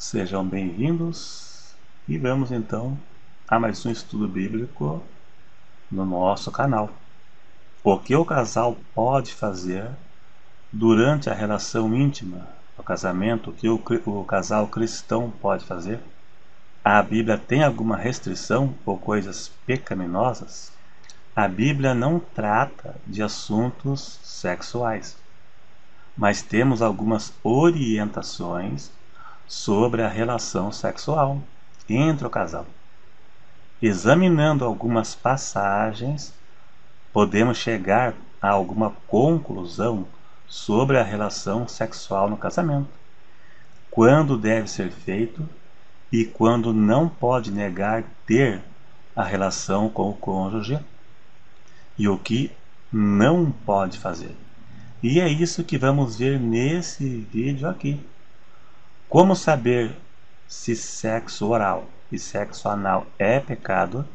Sejam bem-vindos e vamos então a mais um estudo bíblico no nosso canal. O que o casal pode fazer durante a relação íntima, o casamento, o que o casal cristão pode fazer? A Bíblia tem alguma restrição ou coisas pecaminosas? A Bíblia não trata de assuntos sexuais, mas temos algumas orientações sobre a relação sexual entre o casal. Examinando algumas passagens, podemos chegar a alguma conclusão sobre a relação sexual no casamento, quando deve ser feito e quando não pode negar ter a relação com o cônjuge e o que não pode fazer. E é isso que vamos ver nesse vídeo aqui. Como saber se sexo oral e sexo anal é pecado,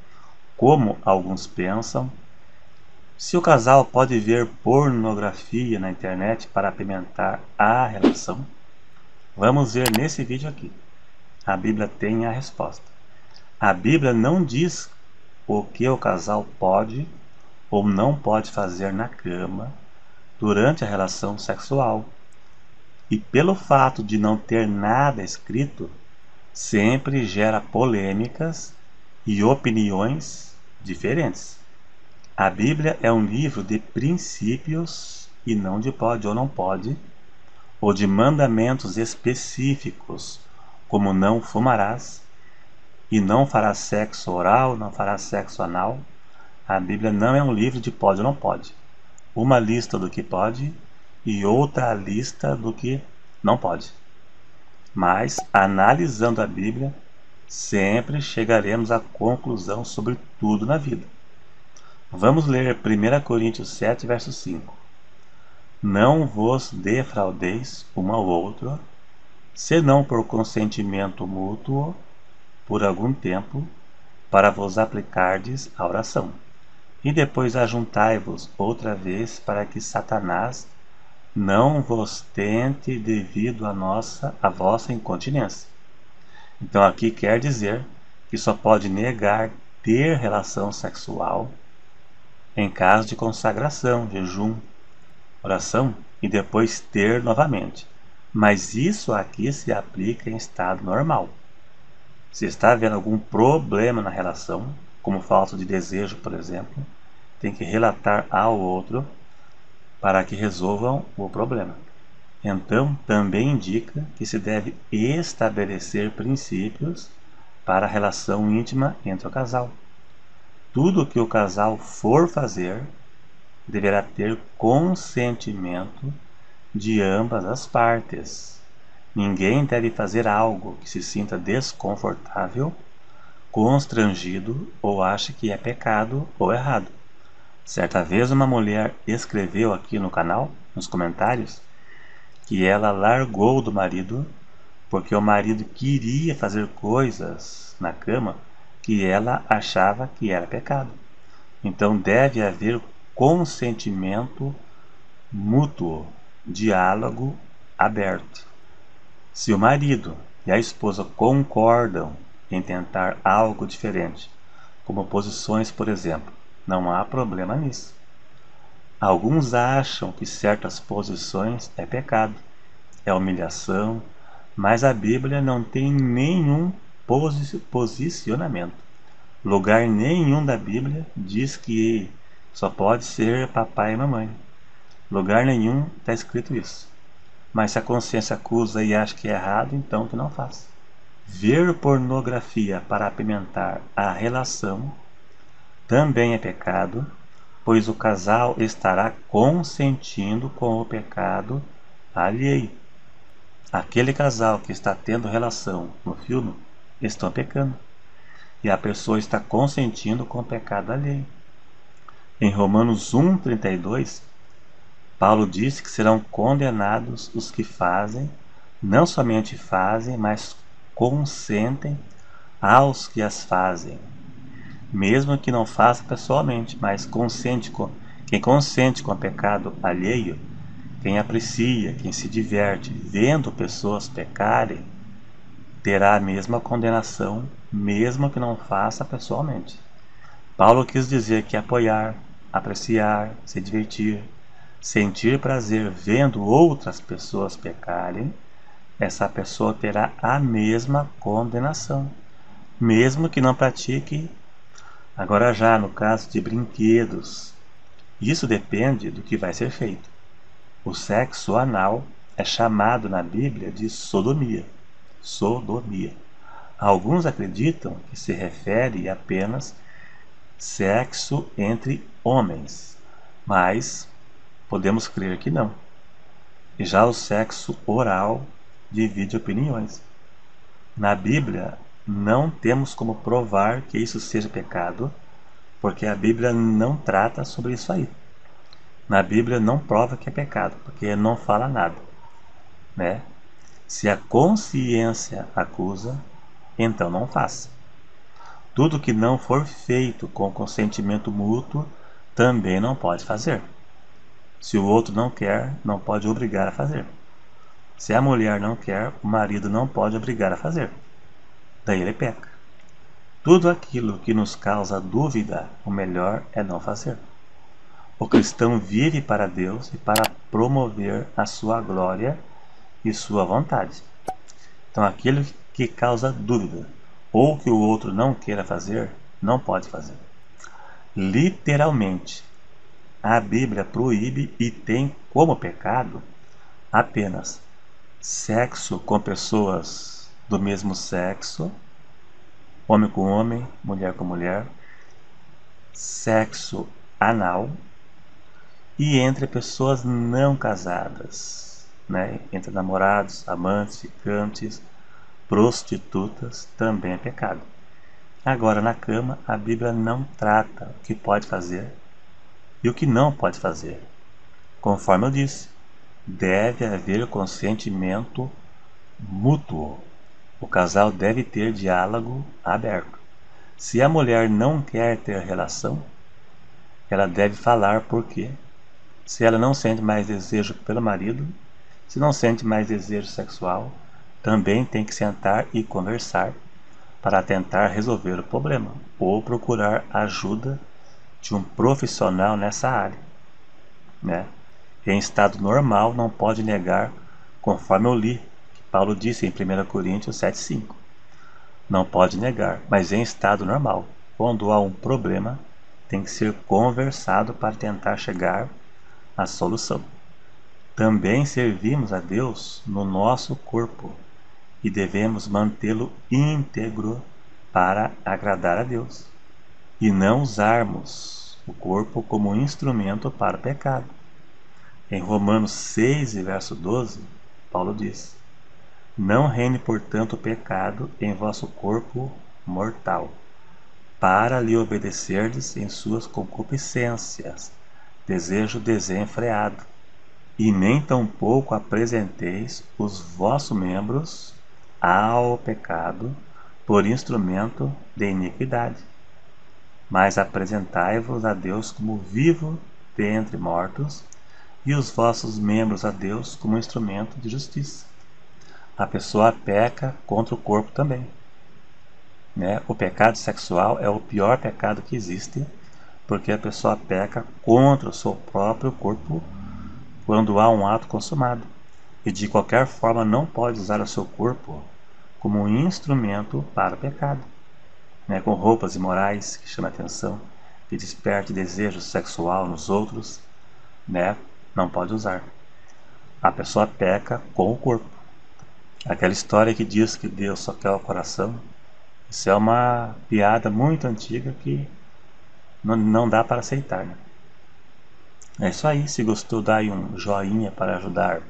como alguns pensam? Se o casal pode ver pornografia na internet para apimentar a relação? Vamos ver nesse vídeo aqui. A Bíblia tem a resposta. A Bíblia não diz o que o casal pode ou não pode fazer na cama durante a relação sexual. E pelo fato de não ter nada escrito, sempre gera polêmicas e opiniões diferentes. A Bíblia é um livro de princípios e não de pode ou não pode, ou de mandamentos específicos, como não fumarás e não farás sexo oral, não farás sexo anal. A Bíblia não é um livro de pode ou não pode. Uma lista do que pode e outra lista do que não pode. Mas, analisando a Bíblia, sempre chegaremos à conclusão sobre tudo na vida. Vamos ler 1 Coríntios 7, verso 5. Não vos defraudeis um ao outro, senão por consentimento mútuo, por algum tempo, para vos aplicardes à oração. E depois ajuntai-vos outra vez, para que Satanás não vos tente devido à vossa incontinência. Então aqui quer dizer que só pode negar ter relação sexual em caso de consagração, jejum, oração e depois ter novamente. Mas isso aqui se aplica em estado normal. Se está havendo algum problema na relação, como falta de desejo, por exemplo, tem que relatar ao outro para que resolvam o problema. Então, também indica que se deve estabelecer princípios para a relação íntima entre o casal. Tudo que o casal for fazer deverá ter consentimento de ambas as partes. Ninguém deve fazer algo que se sinta desconfortável, constrangido ou ache que é pecado ou errado. Certa vez uma mulher escreveu aqui no canal, nos comentários, que ela largou do marido porque o marido queria fazer coisas na cama que ela achava que era pecado. Então deve haver consentimento mútuo, diálogo aberto. Se o marido e a esposa concordam em tentar algo diferente, como posições, por exemplo, não há problema nisso. Alguns acham que certas posições é pecado, é humilhação, mas a Bíblia não tem nenhum posicionamento. Lugar nenhum da Bíblia diz que só pode ser papai e mamãe. Lugar nenhum está escrito isso. Mas se a consciência acusa e acha que é errado, então que não faça. Ver pornografia para apimentar a relação também é pecado, pois o casal estará consentindo com o pecado alheio. Aquele casal que está tendo relação no filme estão pecando, e a pessoa está consentindo com o pecado alheio. Em Romanos 1,32, Paulo disse que serão condenados os que fazem, não somente fazem, mas consentem aos que as fazem. Mesmo que não faça pessoalmente, mas quem consente com o pecado alheio, quem aprecia, quem se diverte vendo pessoas pecarem, terá a mesma condenação, mesmo que não faça pessoalmente. Paulo quis dizer que apoiar, apreciar, se divertir, sentir prazer vendo outras pessoas pecarem, essa pessoa terá a mesma condenação, mesmo que não pratique. Agora já no caso de brinquedos, isso depende do que vai ser feito. O sexo anal é chamado na Bíblia de sodomia. Sodomia. Alguns acreditam que se refere apenas sexo entre homens, mas podemos crer que não. E já o sexo oral divide opiniões. Na Bíblia, não temos como provar que isso seja pecado, porque a Bíblia não trata sobre isso aí. Na Bíblia não prova que é pecado, porque não fala nada, né? Se a consciência acusa, então não faça. Tudo que não for feito com consentimento mútuo também não pode fazer. Se o outro não quer, não pode obrigar a fazer. Se a mulher não quer, o marido não pode obrigar a fazer. Daí ele peca. Tudo aquilo que nos causa dúvida, o melhor é não fazer. O cristão vive para Deus e para promover a sua glória e sua vontade. Então aquilo que causa dúvida ou que o outro não queira fazer, não pode fazer. Literalmente, a Bíblia proíbe e tem como pecado apenas sexo com pessoas do mesmo sexo, homem com homem, mulher com mulher, sexo anal e entre pessoas não casadas, né? Entre namorados, amantes, ficantes, prostitutas, também é pecado. Agora, na cama, a Bíblia não trata o que pode fazer e o que não pode fazer. Conforme eu disse, deve haver consentimento mútuo. O casal deve ter diálogo aberto. Se a mulher não quer ter relação, ela deve falar por quê. Se ela não sente mais desejo pelo marido, se não sente mais desejo sexual, também tem que sentar e conversar para tentar resolver o problema ou procurar ajuda de um profissional nessa área, né? Em estado normal não pode negar, conforme eu li, que Paulo disse em 1 Coríntios 7,5. Não pode negar, mas em estado normal. Quando há um problema, tem que ser conversado para tentar chegar à solução. Também servimos a Deus no nosso corpo e devemos mantê-lo íntegro para agradar a Deus e não usarmos o corpo como instrumento para o pecado. Em Romanos 6, verso 12, Paulo diz: não reine, portanto, o pecado em vosso corpo mortal, para lhe obedecerdes em suas concupiscências, desejo desenfreado, e nem tampouco apresenteis os vossos membros ao pecado por instrumento de iniquidade, mas apresentai-vos a Deus como vivo dentre mortos, e os vossos membros a Deus como instrumento de justiça. A pessoa peca contra o corpo também, né? O pecado sexual é o pior pecado que existe, porque a pessoa peca contra o seu próprio corpo quando há um ato consumado, e de qualquer forma não pode usar o seu corpo como um instrumento para o pecado, né? Com roupas imorais que chamam a atenção, que desperte desejo sexual nos outros, né? Não pode usar. A pessoa peca com o corpo. Aquela história que diz que Deus só quer o coração, isso é uma piada muito antiga que não dá para aceitar, né? É isso aí. Se gostou, dá aí um joinha para ajudar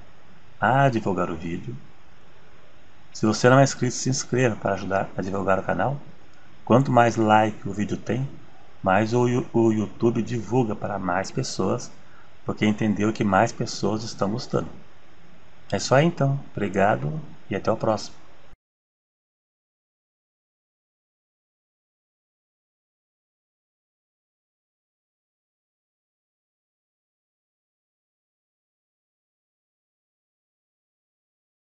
a divulgar o vídeo. Se você não é inscrito, se inscreva para ajudar a divulgar o canal. Quanto mais like o vídeo tem, mais o YouTube divulga para mais pessoas, porque entendeu que mais pessoas estão gostando. É isso aí então. Obrigado e até o próximo.